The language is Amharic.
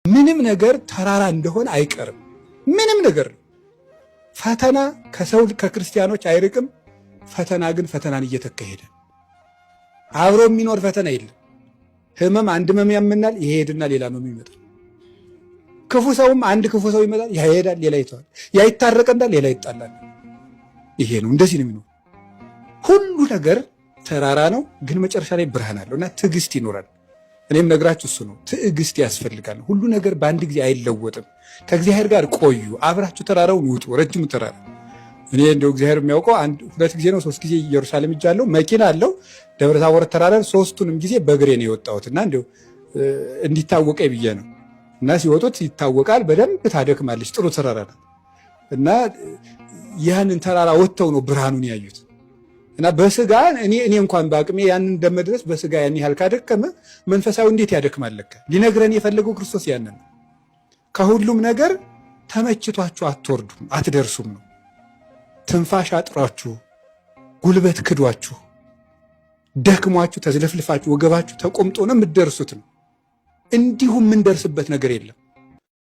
ምንም ነገር ተራራ እንደሆነ አይቀርም። ምንም ነገር ፈተና ከሰው ከክርስቲያኖች አይርቅም። ፈተና ግን ፈተናን እየተካሄደ አብሮ የሚኖር ፈተና የለም። ህመም አንድ ህመም ያምናል፣ ይሄድና ሌላ ህመም ይመጣል። ክፉ ሰውም አንድ ክፉ ሰው ይመጣል፣ ይሄዳል፣ ሌላ ይተዋል። ያ ይታረቀናል፣ ሌላ ይጣላል። ይሄ ነው፣ እንደዚህ ነው የሚኖር። ሁሉ ነገር ተራራ ነው፣ ግን መጨረሻ ላይ ብርሃን አለው እና ትዕግስት ይኖራል። እኔም ነግራችሁ እሱ ነው። ትዕግስት ያስፈልጋል። ሁሉ ነገር በአንድ ጊዜ አይለወጥም። ከእግዚአብሔር ጋር ቆዩ፣ አብራችሁ ተራራውን ውጡ። ረጅም ተራራ እኔ እንደው እግዚአብሔር የሚያውቀው ሁለት ጊዜ ነው 3 ጊዜ ኢየሩሳሌም ሄጃለሁ። መኪና አለው ደብረ ታቦር ተራራ 3ቱንም ጊዜ በእግሬ ነው የወጣሁትና እንደው እንዲታወቀ ብዬ ነው። እና ሲወጡት ይታወቃል። በደንብ ታደክማለች። ጥሩ ተራራ ነው እና ያንን ተራራ ወጥተው ነው ብርሃኑን ያዩት። እና በስጋ እኔ እንኳን በአቅሜ ያንን እንደመድረስ በስጋ ያን ያህል ካደከመ መንፈሳዊ እንዴት ያደክማለከ? ሊነግረን የፈለገው ክርስቶስ ያንን ነው። ከሁሉም ነገር ተመችቷችሁ አትወርዱም፣ አትደርሱም ነው። ትንፋሽ አጥሯችሁ፣ ጉልበት ክዷችሁ፣ ደክሟችሁ፣ ተዝለፍልፋችሁ፣ ወገባችሁ ተቆምጦ ነው የምትደርሱት ነው። እንዲሁ የምንደርስበት ነገር የለም።